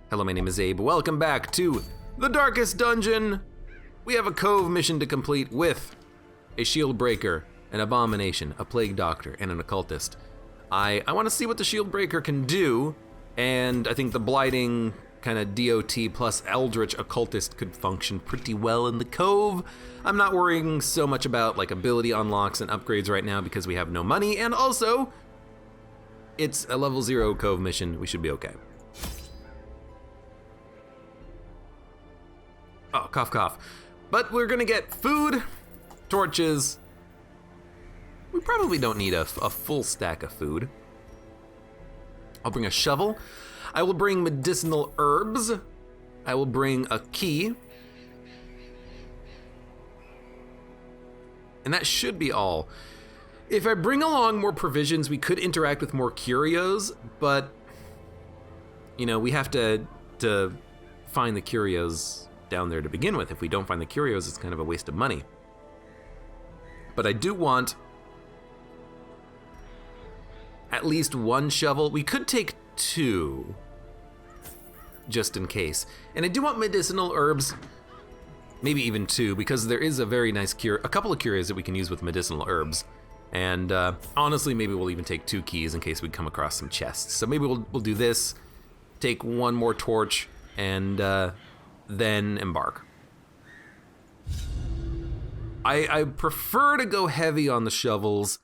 Hello, my name is Abe. Welcome back to the Darkest Dungeon. We have a cove mission to complete with a Shieldbreaker, an Abomination, a Plague Doctor, and an Occultist. I want to see what the Shieldbreaker can do, and I think the Blighting kind of DOT plus Eldritch Occultist could function pretty well in the cove. I'm not worrying so much about like ability unlocks and upgrades right now because we have no money, and also it's a level 0 cove mission. We should be okay. Oh, cough, cough. But we're gonna get food, torches. We probably don't need a full stack of food. I'll bring a shovel. I will bring medicinal herbs. I will bring a key. And that should be all. If I bring along more provisions, we could interact with more curios, but you know, we have to find the curios down there to begin with. If we don't find the curios, it's kind of a waste of money. But I do want at least one shovel. We could take 2, just in case. And I do want medicinal herbs, maybe even 2, because there is a very nice a couple of curios that we can use with medicinal herbs. And honestly, maybe we'll even take 2 keys in case we come across some chests. So maybe we'll do this, take 1 more torch, and then embark. I prefer to go heavy on the shovels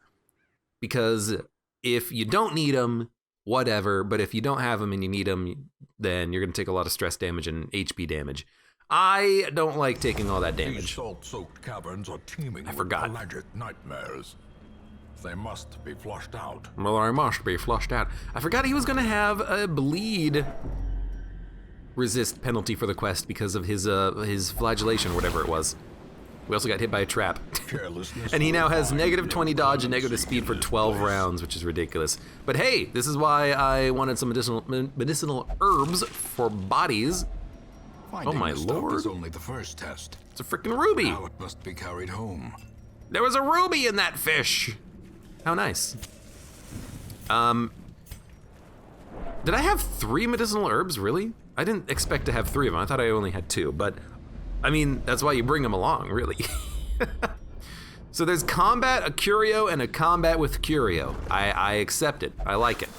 because if you don't need them, whatever, but if you don't have them and you need them, then you're gonna take a lot of stress damage and HP damage. I don't like taking all that damage. These salt-soaked caverns are teeming with pelagic nightmares. They must be flushed out. Well, I must be flushed out. I forgot he was gonna have a bleed resist penalty for the quest because of his flagellation, or whatever it was. We also got hit by a trap. And he now has negative 20 dodge and negative speed for 12 rounds, which is ridiculous. But hey, this is why I wanted some medicinal herbs for bodies. Oh my lord. Is only the first test. It's a freaking ruby. Now it must be carried home. There was a ruby in that fish. How nice. Did I have 3 medicinal herbs, really? I didn't expect to have 3 of them. I thought I only had 2, but I mean, that's why you bring them along, really. So there's combat, a curio, and a combat with curio. I accept it. I like it.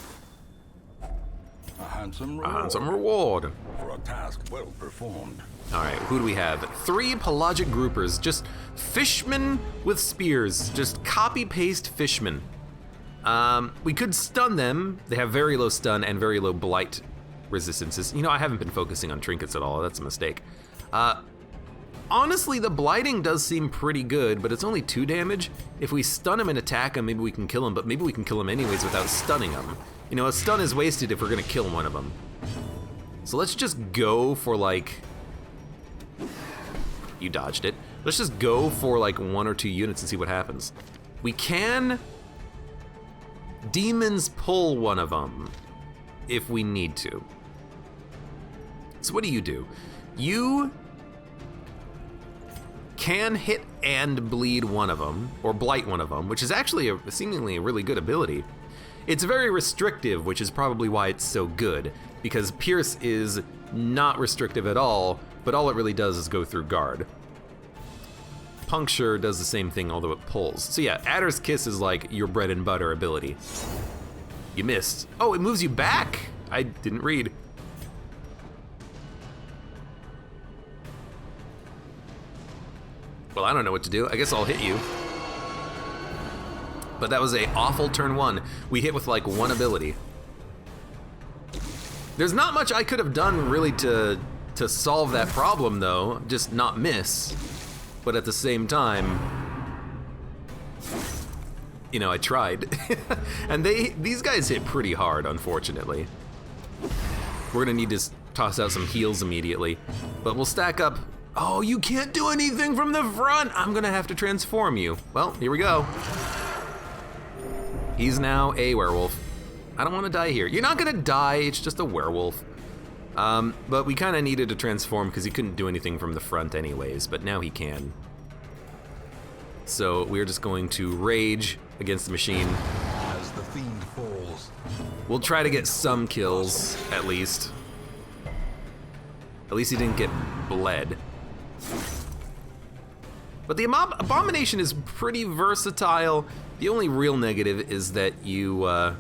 A handsome reward. For a task well performed. All right, who do we have? 3 pelagic groupers, just fishmen with spears, just copy-paste fishmen. We could stun them. They have very low stun and very low blight resistances. You know, I haven't been focusing on trinkets at all. That's a mistake. Honestly, the blighting does seem pretty good, but it's only 2 damage. If we stun him and attack him, maybe we can kill him, but maybe we can kill him anyways without stunning him. You know, a stun is wasted if we're gonna kill one of them. So let's just go for like... You dodged it. Let's just go for like 1 or 2 units and see what happens. We can demons pull one of them if we need to. So what do? You can hit and bleed one of them, or blight one of them, which is actually seemingly a really good ability. It's very restrictive, which is probably why it's so good, because Pierce is not restrictive at all, but all it really does is go through guard. Puncture does the same thing, although it pulls. So yeah, Adder's Kiss is like your bread and butter ability. You missed. Oh, it moves you back. I didn't read. Well, I don't know what to do. I guess I'll hit you. But that was a awful turn 1. We hit with like 1 ability. There's not much I could have done really to solve that problem though, just not miss. But at the same time, you know, I tried. And these guys hit pretty hard, unfortunately. We're gonna need to toss out some heals immediately, but we'll stack up. Oh, you can't do anything from the front. I'm gonna have to transform you. Well, here we go. He's now a werewolf. I don't wanna die here. You're not gonna die, it's just a werewolf. But we kinda needed to transform because he couldn't do anything from the front anyways, but now he can. So we're just going to rage against the machine. As the fiend falls. We'll try to get some kills, at least. At least he didn't get bled. But the Abomination is pretty versatile. The only real negative is that you, I'm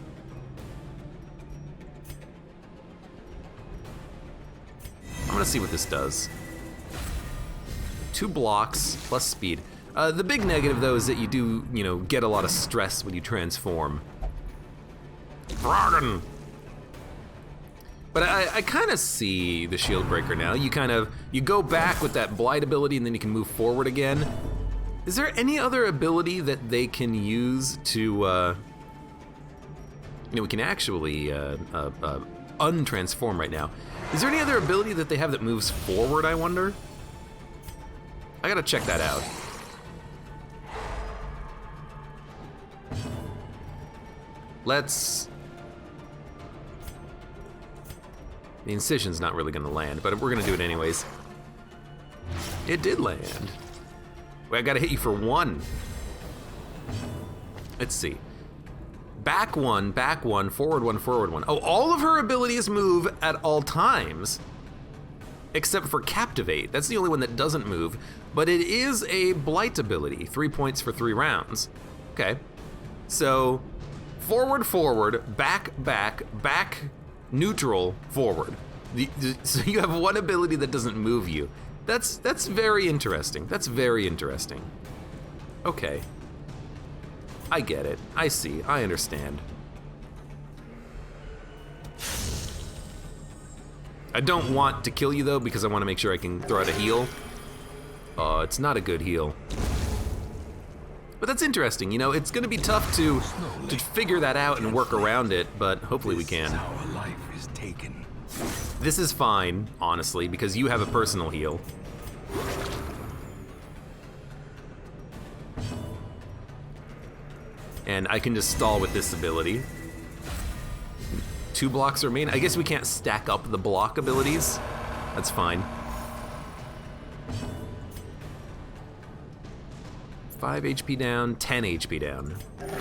gonna see what this does. 2 blocks plus speed. The big negative though is that you do, you know, get a lot of stress when you transform. Froggen! But I kind of see the Shieldbreaker now. You go back with that Blight ability and then you can move forward again. Is there any other ability that they can use to, you know, we can actually untransform right now. Is there any other ability that they have that moves forward, I wonder? I gotta check that out. The incision's not really gonna land, but we're gonna do it anyways. It did land. Wait, I gotta hit you for 1. Let's see. Back 1, forward 1, forward 1. Oh, all of her abilities move at all times, except for Captivate. That's the only one that doesn't move, but it is a Blight ability, 3 points for 3 rounds. Okay, so forward, back, neutral, forward. So you have one ability that doesn't move you. That's very interesting. That's very interesting. Okay. I get it. I see. I understand. I don't want to kill you though because I want to make sure I can throw out a heal. It's not a good heal. But that's interesting, you know, it's gonna be tough to figure that out and work around it, but hopefully we can. Our life is taken. This is fine, honestly, because you have a personal heal. And I can just stall with this ability. 2 blocks remain. I guess we can't stack up the block abilities. That's fine. 5 HP down, 10 HP down.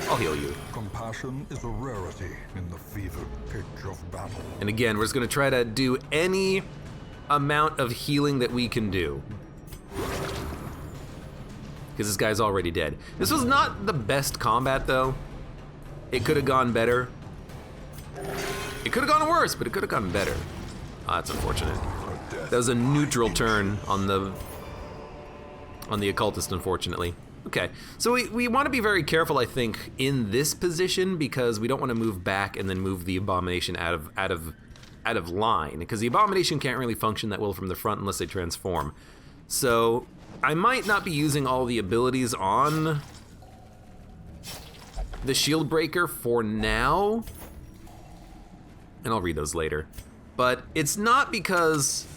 I'll heal you. Compassion is a rarity in the fevered pitch of battle. And again, we're just gonna try to do any amount of healing that we can do. Because this guy's already dead. This was not the best combat though. It could have gone better. It could have gone worse, but it could have gone better. That's unfortunate. That was a neutral turn on the occultist, unfortunately. Okay, so we want to be very careful, I think, in this position because we don't want to move back and then move the Abomination out of line because the Abomination can't really function that well from the front unless they transform. So I might not be using all the abilities on the Shieldbreaker for now, and I'll read those later. But it's not because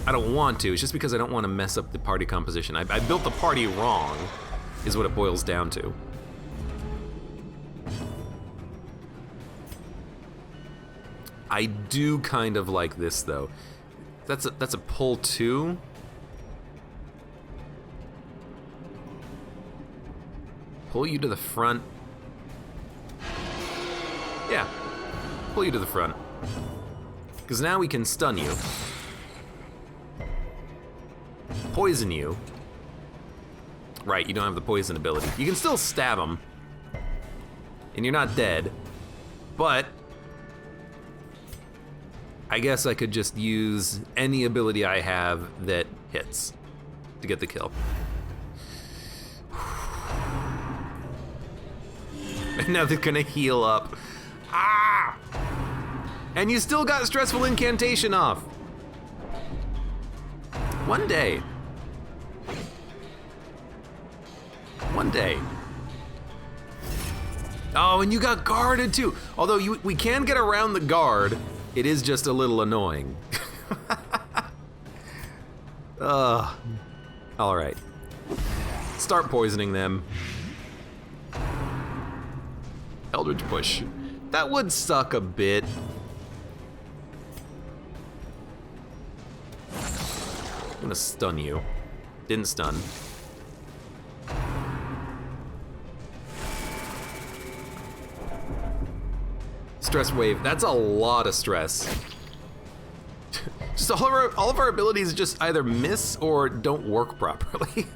I don't want to, it's just because I don't want to mess up the party composition. I built the party wrong, is what it boils down to. I do kind of like this though. That's a pull 2. Pull you to the front. Yeah, pull you to the front. Because now we can stun you. Poison you. Right, you don't have the poison ability. You can still stab him. And you're not dead. But I guess I could just use any ability I have that hits to get the kill. And now they're gonna heal up. Ah! And you still got Stressful Incantation off. One day. One day. Oh, and you got guarded too. Although we can get around the guard, it is just a little annoying. All right. Start poisoning them. Eldritch push. That would suck a bit. I'm gonna stun you. Didn't stun. Stress wave, that's a lot of stress. Just all of our abilities just either miss or don't work properly.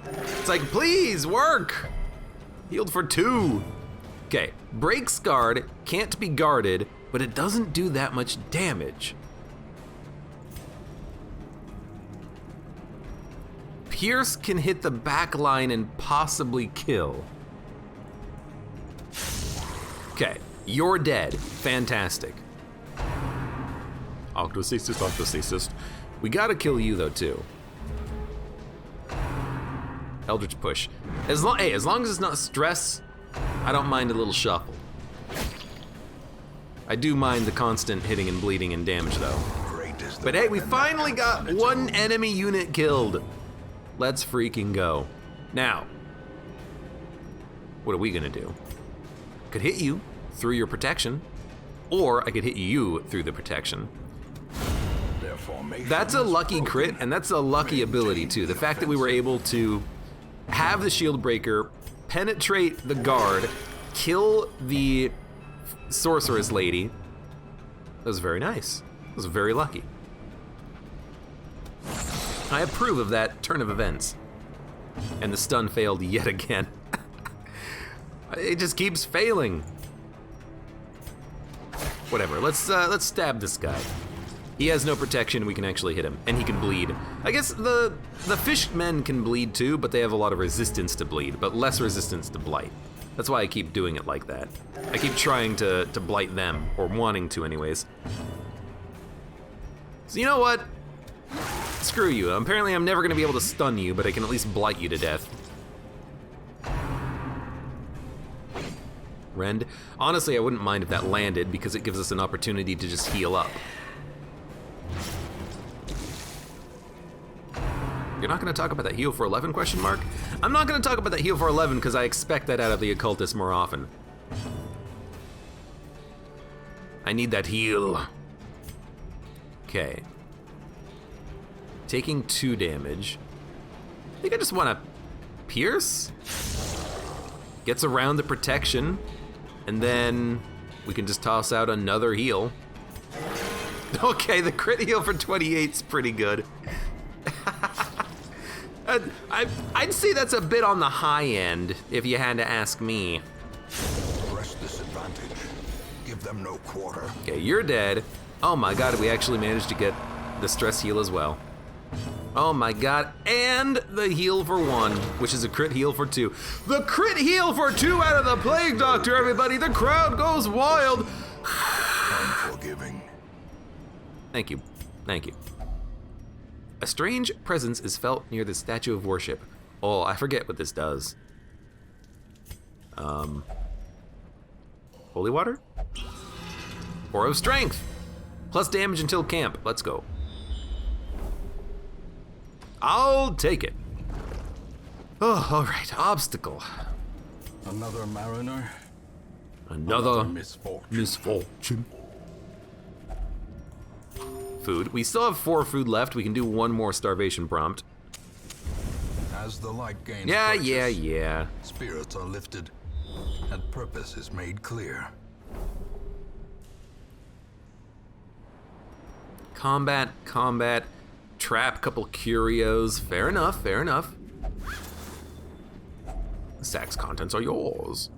It's like, please work. Healed for 2. Okay, breaks guard, can't be guarded, but it doesn't do that much damage. Pierce can hit the back line and possibly kill. Okay, you're dead. Fantastic. Octosecist, Octosecist. We gotta kill you though too. Eldritch push. As long as it's not stress, I don't mind a little shuffle. I do mind the constant hitting and bleeding and damage though. But hey, we finally got one enemy unit killed. Let's freaking go. Now, what are we gonna do? Could hit you through your protection, or I could hit you through the protection. That's a lucky crit, and that's a lucky ability too. The fact that we were able to have the Shieldbreaker penetrate the guard, kill the sorceress lady, that was very nice. That was very lucky. I approve of that turn of events. And the stun failed yet again. It just keeps failing. Whatever, let's stab this guy. He has no protection, we can actually hit him, and he can bleed. I guess the fishmen can bleed too, but they have a lot of resistance to bleed, but less resistance to blight. That's why I keep doing it like that. I keep trying to blight them, or wanting to anyways. So you know what? Screw you. Apparently I'm never gonna be able to stun you, but I can at least blight you to death. Rend. Honestly, I wouldn't mind if that landed because it gives us an opportunity to just heal up. You're not gonna talk about that heal for 11 question mark? I'm not gonna talk about that heal for 11 because I expect that out of the occultist more often. I need that heal. Okay. Taking 2 damage. I think I just wanna pierce? Gets around the protection, and then we can just toss out another heal. Okay, the crit heal for 28's pretty good. I'd say that's a bit on the high end, if you had to ask me. Press this advantage. Give them no quarter. Okay, you're dead. Oh my god, we actually managed to get the stress heal as well. Oh my god, and the heal for 1, which is a crit heal for 2. The crit heal for 2 out of the Plague Doctor, everybody! The crowd goes wild! Unforgiving. Thank you, thank you. A strange presence is felt near the statue of worship. Oh, I forget what this does. Holy water? Aura of strength! Plus damage until camp, let's go. I'll take it. Oh, all right, obstacle. Another mariner. Another misfortune. Misfortune. Food. We still have 4 food left. We can do 1 more starvation prompt. As the light gains Yeah. spirits are lifted, and purpose is made clear. Combat. Trap, couple curios. Fair enough. The sack's contents are yours.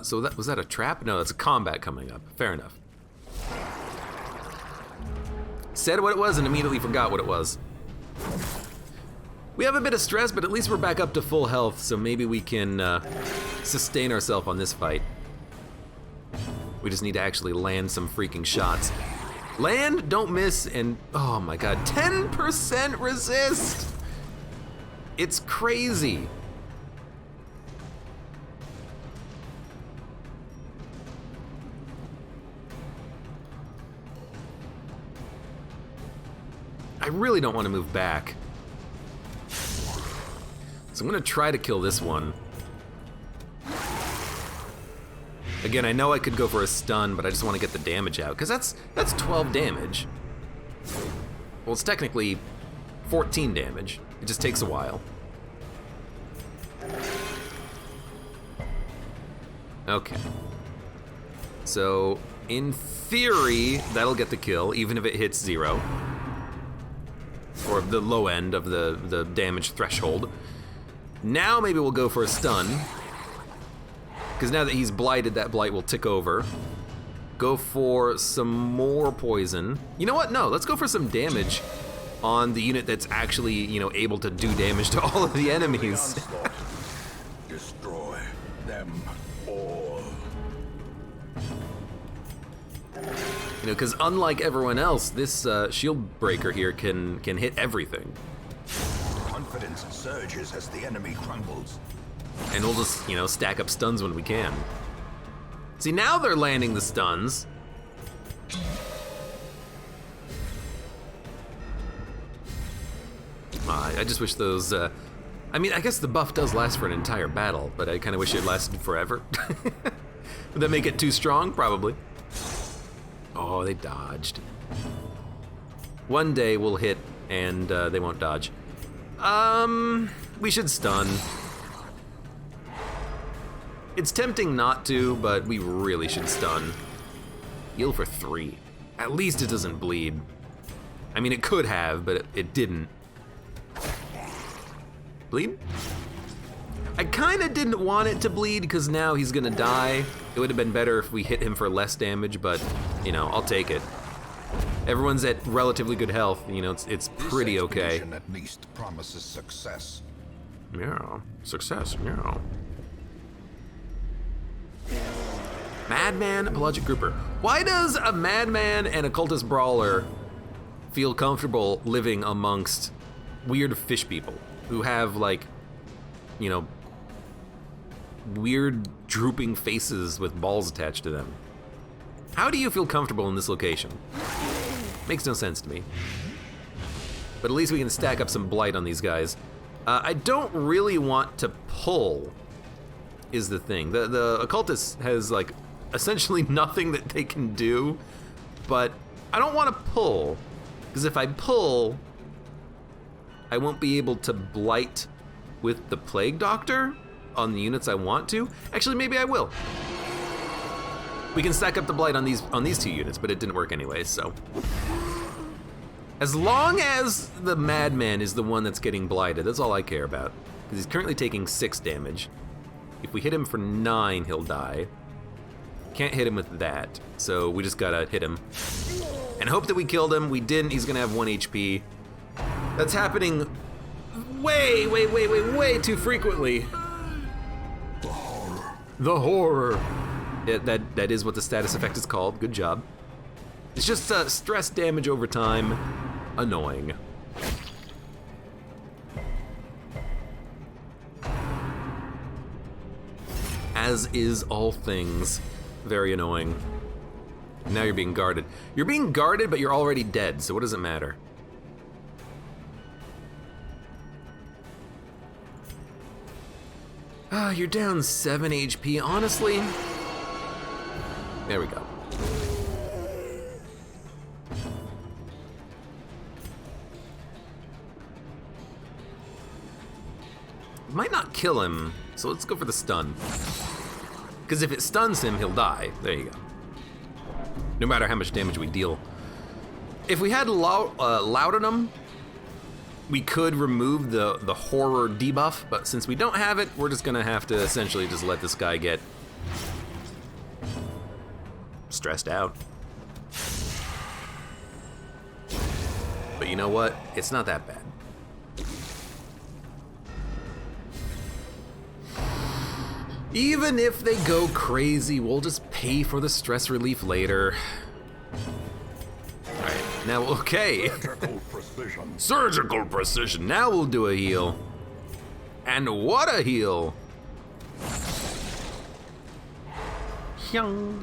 So was that a trap? No, that's a combat coming up. Fair enough. Said what it was and immediately forgot what it was. We have a bit of stress, but at least we're back up to full health, so maybe we can sustain ourselves on this fight. We just need to actually land some freaking shots. Land, don't miss, and oh my god, 10% resist! It's crazy. I really don't want to move back. So I'm gonna try to kill this one. Again, I know I could go for a stun, but I just want to get the damage out, because that's 12 damage. Well, it's technically 14 damage. It just takes a while. Okay. So In theory, that'll get the kill, even if it hits 0. Or the low end of the damage threshold. Now maybe we'll go for a stun. Because now that he's blighted, that blight will tick over. Go for some more poison. You know what? No, let's go for some damage on the unit that's actually, you know, able to do damage to all of the enemies. Destroy them all. You know, because unlike everyone else, this Shieldbreaker here can hit everything. Confidence surges as the enemy crumbles. And we'll just, you know, stack up stuns when we can. See, now they're landing the stuns. I just wish those, I mean, I guess the buff does last for an entire battle, but I kind of wish it lasted forever. Would that make it too strong? Probably. Oh, they dodged. One day we'll hit and they won't dodge. We should stun. It's tempting not to, but we really should stun. Heal for 3. At least it doesn't bleed. I mean, it could have, but it didn't. Bleed? I kinda didn't want it to bleed because now he's gonna die. It would have been better if we hit him for less damage, but, you know, I'll take it. Everyone's at relatively good health, you know, it's pretty okay. This at least promises success. Yeah, success, yeah. Madman, Pelagic Grouper. Why does a madman and a cultist brawler feel comfortable living amongst weird fish people who have, like, you know, weird drooping faces with balls attached to them? How do you feel comfortable in this location? Makes no sense to me. But at least we can stack up some blight on these guys. I don't really want to pull, is the thing. The occultist has, like, essentially nothing that they can do, but I don't want to pull, because if I pull, I won't be able to blight with the Plague Doctor on the units I want to. Actually, maybe I will. We can stack up the blight on these 2 units, but it didn't work anyway, so. As long as the madman is the one that's getting blighted, that's all I care about. Because he's currently taking 6 damage. If we hit him for 9, he'll die. Can't hit him with that, so we just gotta hit him. And hope that we killed him. We didn't, he's gonna have 1 HP. That's happening way too frequently. The horror. The horror. Yeah, that is what the status effect is called. Good job. It's just stress damage over time. Annoying. As is all things. Very annoying. Now you're being guarded. You're being guarded, but you're already dead, so what does it matter? You're down 7 HP, honestly. There we go. Might not kill him, so let's go for the stun. Because if it stuns him, he'll die. There you go. No matter how much damage we deal. If we had Laudanum, we could remove the horror debuff, but since we don't have it, we're just gonna have to essentially just let this guy get stressed out. But you know what? It's not that bad. Even if they go crazy, we'll just pay for the stress relief later. Alright, now, okay. Surgical precision. Surgical precision. Now we'll do a heal. And what a heal. Hyung.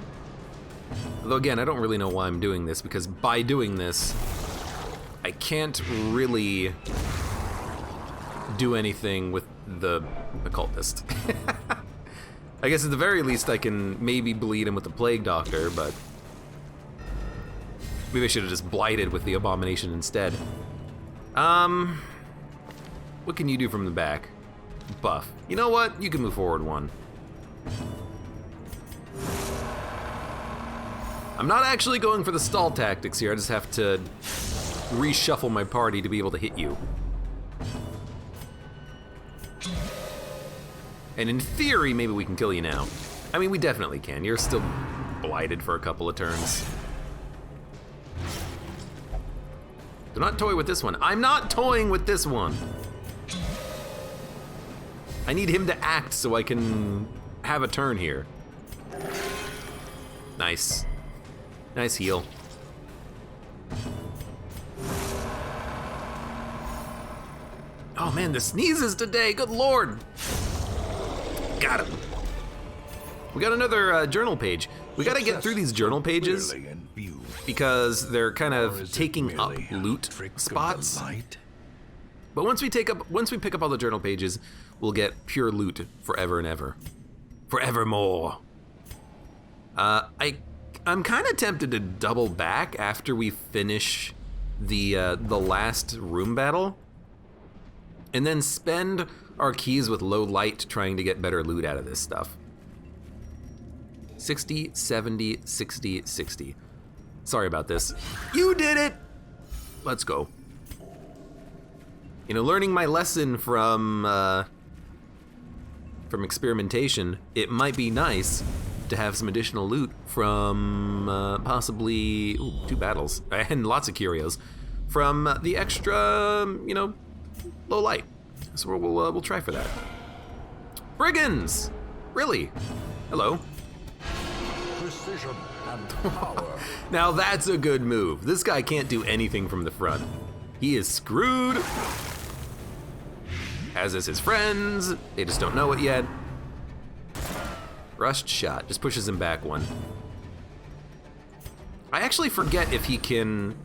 Although again, I don't really know why I'm doing this, because by doing this, I can't really do anything with the occultist. I guess at the very least I can maybe bleed him with the Plague Doctor, but maybe I should have just blighted with the Abomination instead. What can you do from the back? Buff. You know what? You can move forward 1. I'm not actually going for the stall tactics here, I just have to reshuffle my party to be able to hit you. And in theory, maybe we can kill you now. I mean, we definitely can. You're still blighted for a couple of turns. Do not toy with this one. I'm not toying with this one. I need him to act so I can have a turn here. Nice. Nice heal. Oh man, the sneezes today, good lord. Got him. We got another journal page. We gotta get through these journal pages because they're kind of taking up loot spots. But once we pick up all the journal pages, we'll get pure loot forever and ever. Forevermore. I'm kind of tempted to double back after we finish the last room battle, and then spend our keys with low light trying to get better loot out of this stuff. 60, 70, 60, 60. Sorry about this. You did it! Let's go. You know, learning my lesson from experimentation, it might be nice to have some additional loot from possibly 2 battles and lots of curios from the extra, you know, low light. So we'll try for that. Brigands! Really? Hello. Precision and power. Now that's a good move. This guy can't do anything from the front. He is screwed. As is his friends. They just don't know it yet. Rushed shot, just pushes him back 1. I actually forget if he can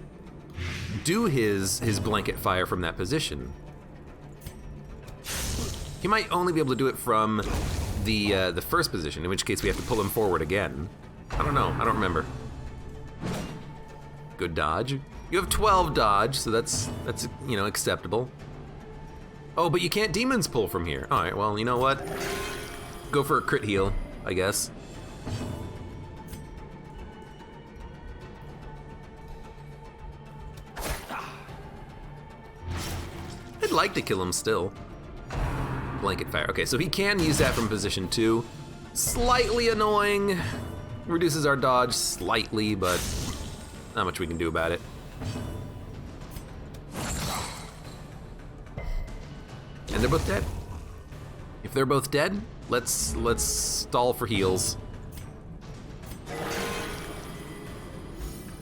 do his blanket fire from that position. He might only be able to do it from the first position, in which case we have to pull him forward again. I don't know, I don't remember. Good dodge. You have 12 dodge, so that's you know, acceptable. Oh, but you can't demons pull from here. All right, well, you know what? Go for a crit heal, I guess. I'd like to kill him still. Blanket fire. Okay, so he can use that from position 2. Slightly annoying. Reduces our dodge slightly, but not much we can do about it. And they're both dead. If they're both dead, let's stall for heals.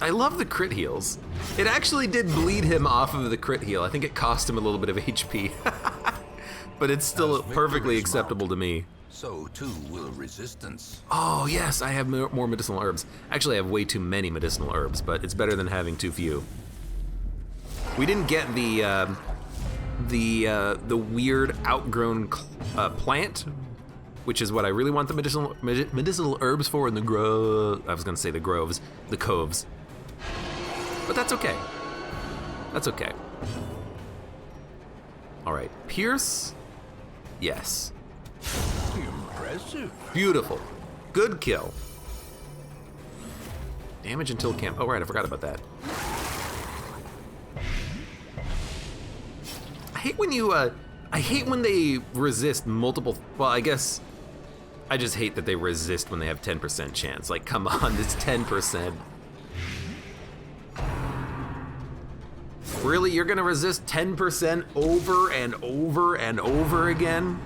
I love the crit heals. It actually did bleed him off of the crit heal. I think it cost him a little bit of HP. But it's still perfectly acceptable to me. So too will resistance. Oh yes, I have more medicinal herbs. Actually, I have way too many medicinal herbs, but it's better than having too few. We didn't get the weird outgrown plant, which is what I really want the medicinal herbs for in the I was gonna say the groves, the coves. But that's okay. That's okay. All right, Pierce. Yes. Impressive. Beautiful. Good kill. Damage until camp. Oh right, I forgot about that. I hate when you I hate when they resist multiple. Well, I guess I just hate that they resist when they have 10% chance. Like, come on, it's 10%. Really, you're gonna resist 10% over and over and over again?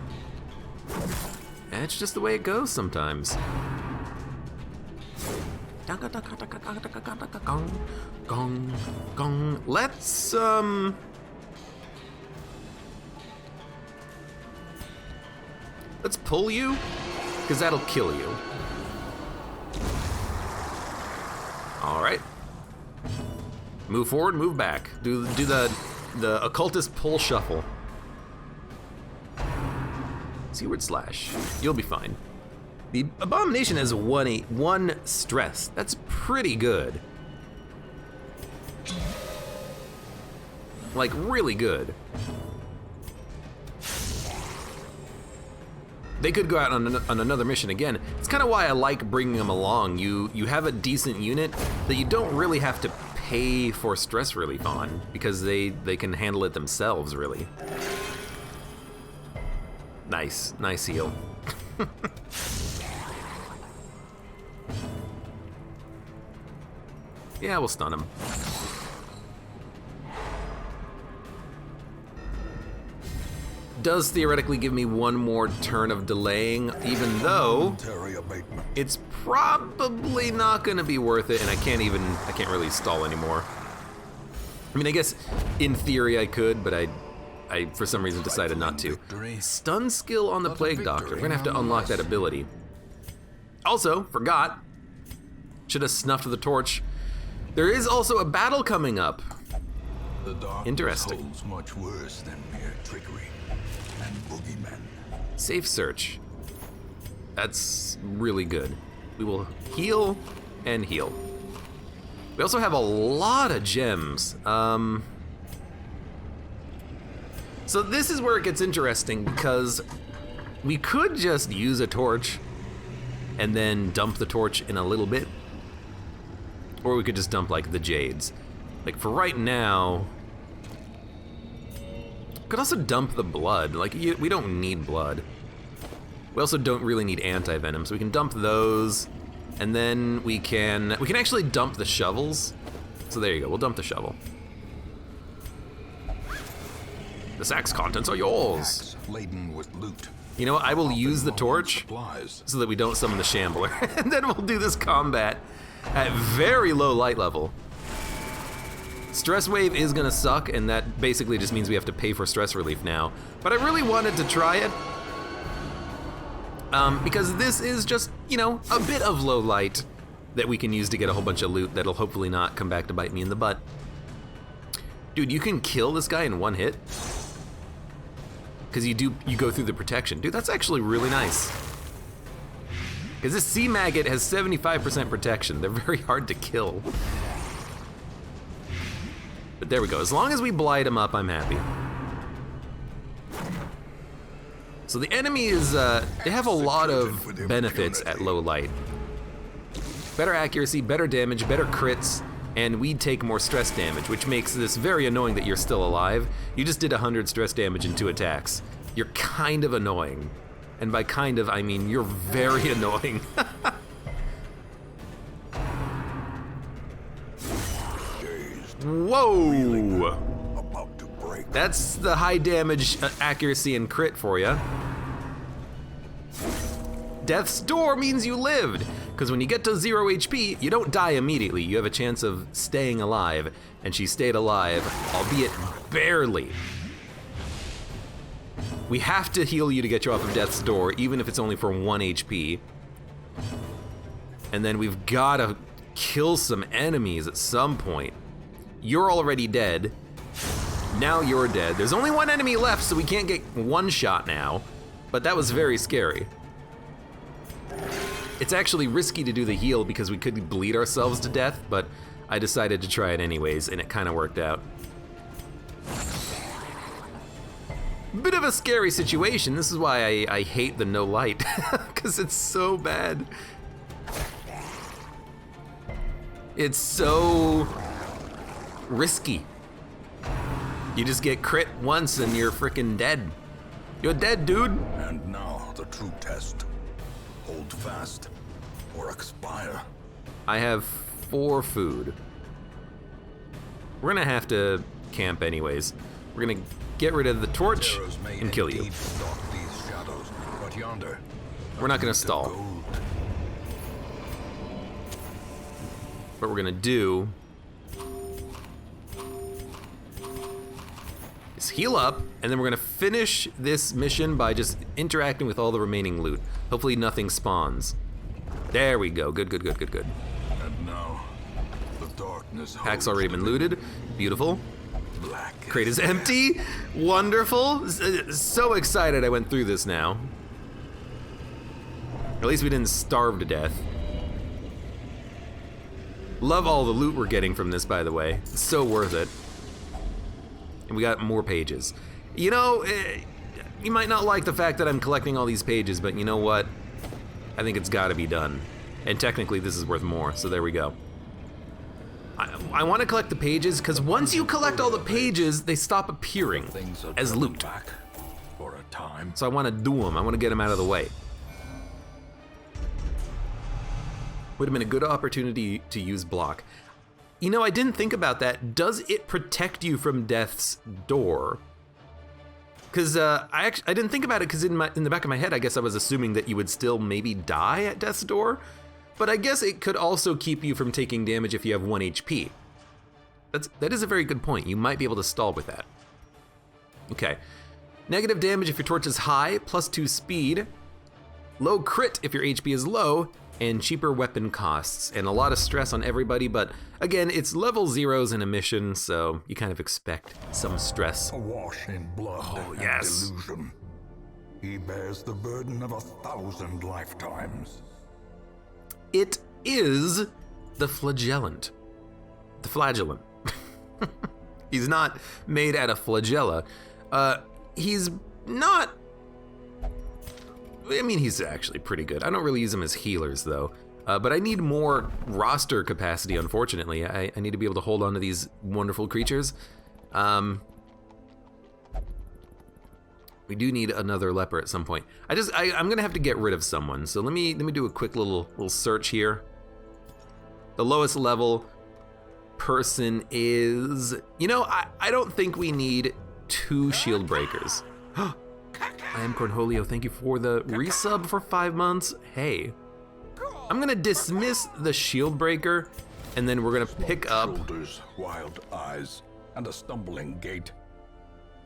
And it's just the way it goes sometimes. Let's pull you, because that'll kill you. All right. Move forward, move back. Do the occultist pull shuffle. Seaward slash. You'll be fine. The abomination has 1 stress. That's pretty good. Like, really good. they could go out on another mission again. It's kind of why I like bringing them along. You have a decent unit that you don't really have to pay for stress relief on, because they can handle it themselves, really. Nice heal. Yeah, we'll stun him. Does theoretically give me one more turn of delaying, even though it's probably not gonna be worth it, and I can't really stall anymore. I mean, I guess in theory I could, but I for some reason decided not to. Stun skill on the Plague Doctor. We're gonna have to unlock that ability. Also, forgot, should have snuffed the torch. There is also a battle coming up. Interesting. Holds much worse than mere trickery and boogeymen. Safe search. That's really good. We will heal and heal. We also have a lot of gems. So this is where it gets interesting, because we could just use a torch and then dump the torch in a little bit. Or we could just dump like the jades. Like for right now, we could also dump the blood. Like we don't need blood. We also don't really need anti-venom, so we can dump those, and then we can actually dump the shovels. So there you go, we'll dump the shovel. The sack's contents are yours. Laden with loot. You know what, I will use the torch so that we don't summon the shambler, and then we'll do this combat at very low light level. Stress wave is gonna suck, and that basically just means we have to pay for stress relief now. But I really wanted to try it, because this is just, you know, a bit of low light that we can use to get a whole bunch of loot that'll hopefully not come back to bite me in the butt. Dude, you can kill this guy in one hit, because you go through the protection. Dude, that's actually really nice. Because this sea maggot has 75% protection. They're very hard to kill. But there we go. As long as we blight him up, I'm happy. So the enemy is, they have a lot of benefits at low light. Better accuracy, better damage, better crits, and we take more stress damage, which makes this very annoying that you're still alive. You just did 100 stress damage in 2 attacks. You're kind of annoying. And by kind of, I mean you're very annoying. Whoa! That's the high damage, accuracy, and crit for you. Death's Door means you lived, because when you get to 0 HP, you don't die immediately. You have a chance of staying alive, and she stayed alive, albeit barely. We have to heal you to get you off of Death's Door, even if it's only for 1 HP. And then we've gotta kill some enemies at some point. You're already dead. Now you're dead. There's only 1 enemy left, so we can't get one shot now, but that was very scary. It's actually risky to do the heal because we could bleed ourselves to death, but I decided to try it anyways, and it kind of worked out. Bit of a scary situation. This is why I hate the no light, because it's so bad. It's so risky. You just get crit once and you're freaking dead. You're dead, dude. And now the true test. Hold fast or expire. I have 4 food. We're gonna have to camp anyways. We're gonna get rid of the torch and kill you. Shadows, but yonder, we're not gonna stall. What we're gonna do is heal up, and then we're gonna finish this mission by just interacting with all the remaining loot. Hopefully nothing spawns. There we go, good. And now, the darkness. Pack's already been looted, beautiful. Black Crate is empty, wonderful. So excited I went through this now. At least we didn't starve to death. Love all the loot we're getting from this, by the way. It's so worth it. And we got more pages. You know, You might not like the fact that I'm collecting all these pages, but you know what? I think it's gotta be done. And technically this is worth more, so there we go. I want to collect the pages, because once you collect all the pages, they stop appearing as loot. Back for a time. So I want to do them. I want to get them out of the way. Would have been a good opportunity to use block. You know, I didn't think about that. Does it protect you from death's door? Because I didn't think about it, because in the back of my head, I guess I was assuming that you would still maybe die at death's door. But I guess it could also keep you from taking damage if you have 1 HP. That is a very good point. You might be able to stall with that. Okay. Negative damage if your torch is high, +2 speed. Low crit if your HP is low, and cheaper weapon costs. And a lot of stress on everybody, but again, it's level 0s in a mission, so you kind of expect some stress. Awash in blood and delusion. He bears the burden of 1,000 lifetimes. It is the flagellant. The flagellant. He's not made out of flagella. He's not... I mean, he's actually pretty good. I don't really use him as healers, though. But I need more roster capacity, unfortunately. I need to be able to hold on to these wonderful creatures. We do need another leper at some point. I'm gonna have to get rid of someone. So let me do a quick little search here. The lowest level person is, you know, I don't think we need 2 Shieldbreakers. I am Cornholio, thank you for the resub for 5 months. Hey, I'm gonna dismiss the Shieldbreaker, and then we're gonna pick up shoulders, wild eyes, and a stumbling gait.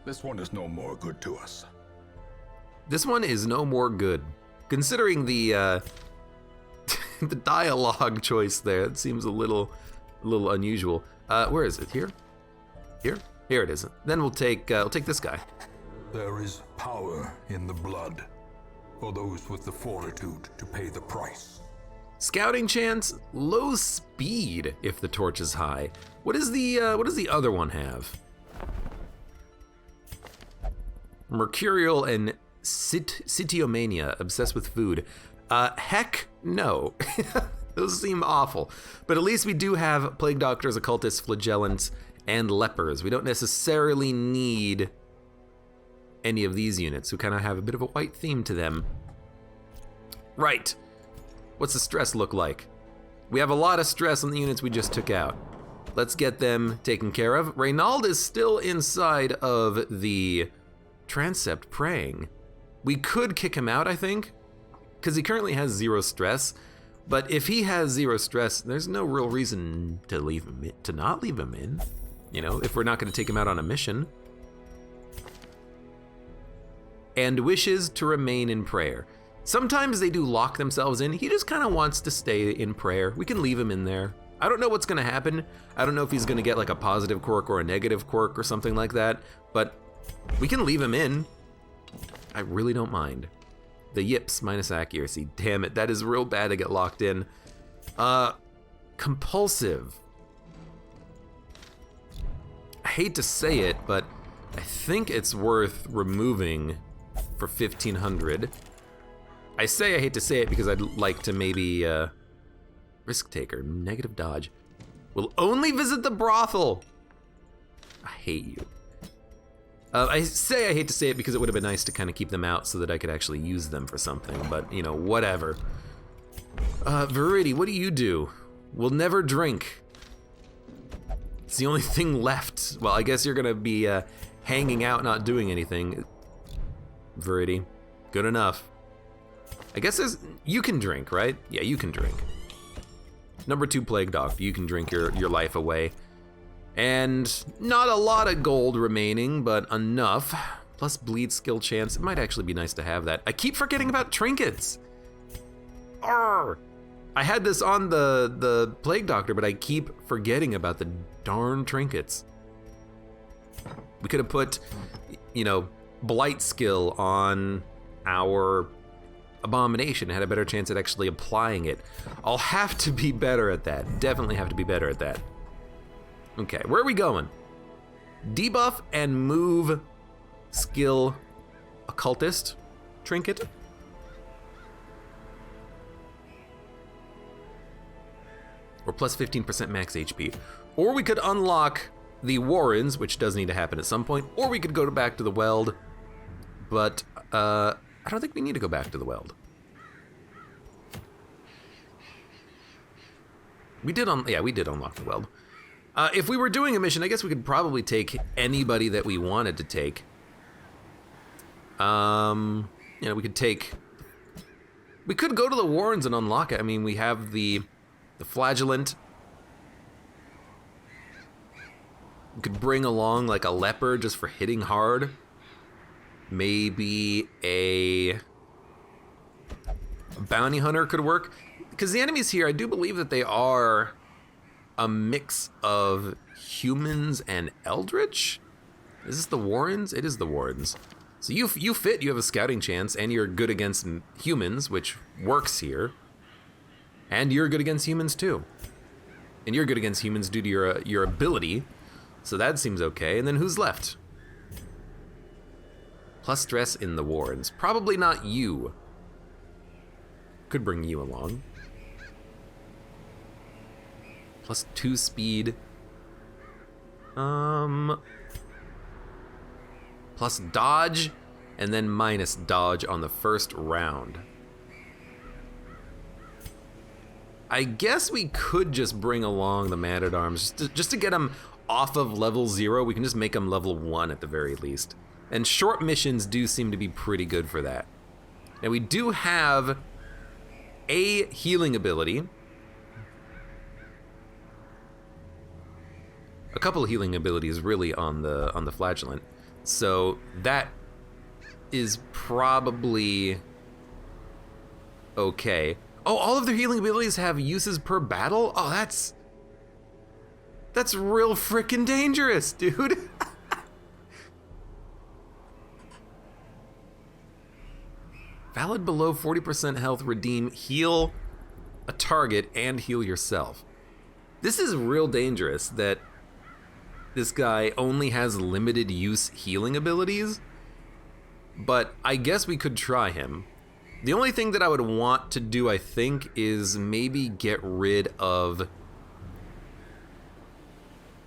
This one is no more good to us. This one is no more good. Considering the the dialogue choice there, it seems a little unusual. Where is it? Here? Here it is. Then we'll take this guy. There is power in the blood for those with the fortitude to pay the price. Scouting chance, low speed if the torch is high. What does the other one have? Mercurial and Citiomania, obsessed with food. Heck no. Those seem awful. But at least we do have Plague Doctors, Occultists, Flagellants, and Lepers. We don't necessarily need any of these units, who kind of have a bit of a white theme to them. Right. What's the stress look like? We have a lot of stress on the units we just took out. Let's get them taken care of. Reynald is still inside of the transept praying. We could kick him out, I think, because he currently has 0 stress. But if he has 0 stress, there's no real reason to leave him in, to not leave him in. You know, if we're not going to take him out on a mission. And wishes to remain in prayer. Sometimes they do lock themselves in. He just kind of wants to stay in prayer. We can leave him in there. I don't know what's going to happen. I don't know if he's going to get like a positive quirk or a negative quirk or something like that. But we can leave him in. I really don't mind. The yips minus accuracy. Damn it, that is real bad to get locked in. Compulsive. I hate to say it, but I think it's worth removing for 1,500. I say I hate to say it because I'd like to maybe, risk taker, negative dodge. Will only visit the brothel. I hate you. I say I hate to say it because it would have been nice to kind of keep them out so that I could actually use them for something, but you know, whatever. Viridi, what do you do? We'll never drink. It's the only thing left. Well, I guess you're gonna be hanging out, not doing anything. Viridi, good enough. I guess you can drink, right? Yeah, you can drink. Number 2 Plague Doctor, you can drink your life away. And not a lot of gold remaining, but enough. Plus bleed skill chance. It might actually be nice to have that. I keep forgetting about trinkets. Arrgh. I had this on the Plague Doctor, but I keep forgetting about the darn trinkets. We could have put, you know, blight skill on our abomination. Had a better chance at actually applying it. I'll have to be better at that. Definitely have to be better at that. Okay, where are we going? Debuff and move skill occultist trinket. Or plus 15% max HP. Or we could unlock the Warrens, which does need to happen at some point, or we could go back to the Weld, but I don't think we need to go back to the Weld. We did unlock the Weld. If we were doing a mission, I guess we could probably take anybody that we wanted to take. You know, we could go to the Warrens and unlock it. I mean, we have the Flagellant. We could bring along like a leper just for hitting hard. Maybe a bounty hunter could work. Because the enemies here, I do believe that they are a mix of humans and eldritch. Is this the Warrens? It is the Warrens. So you fit, you have a scouting chance, and you're good against humans, which works here. And you're good against humans too. And you're good against humans due to your ability. So that seems okay. And then who's left? Plus stress in the Warrens. Probably not you. Could bring you along. Plus 2 speed. Plus dodge, and then minus dodge on the first round. I guess we could just bring along the Man-at-Arms just to get them off of level 0. We can just make them level 1 at the very least. And short missions do seem to be pretty good for that. Now we do have a healing ability. A couple of healing abilities really on the Flagellant. So that is probably okay. Oh, all of their healing abilities have uses per battle? Oh, that's real frickin' dangerous, dude. Valid below 40% health, redeem, heal a target, and heal yourself. This is real dangerous that this guy only has limited use healing abilities, but I guess we could try him. The only thing that I would want to do, I think, is maybe get rid of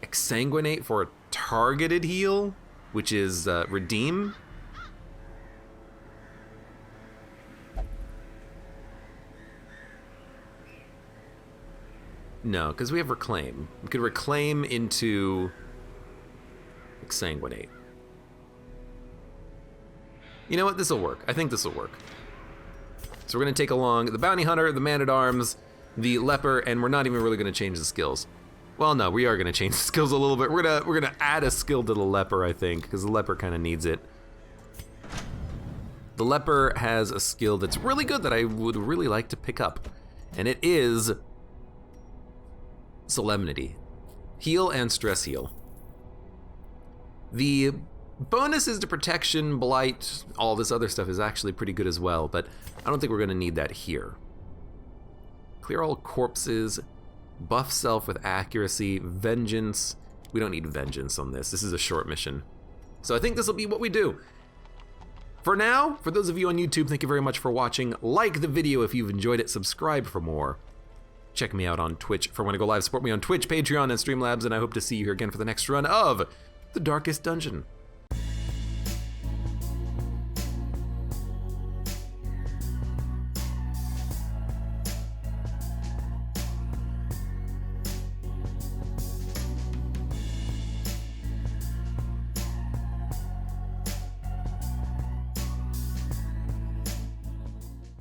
Exsanguinate for a targeted heal, which is redeem. No, because we have reclaim. We could reclaim into Exsanguinate. You know what? This will work. I think this will work. So we're going to take along the Bounty Hunter, the Man-at-Arms, the Leper, and we're not even really going to change the skills. Well, no, we are going to change the skills a little bit. We're gonna add a skill to the Leper, I think, because the Leper kind of needs it. The Leper has a skill that's really good that I would really like to pick up, and it is Solemnity. Heal and stress heal. The bonuses to protection, blight, all this other stuff is actually pretty good as well, but I don't think we're gonna need that here. Clear all corpses, buff self with accuracy, vengeance. We don't need vengeance on this. This is a short mission. So I think this will be what we do. For now, for those of you on YouTube, thank you very much for watching. Like the video if you've enjoyed it, subscribe for more. Check me out on Twitch for when I go live. Support me on Twitch, Patreon, and Streamlabs, and I hope to see you here again for the next run of The Darkest Dungeon.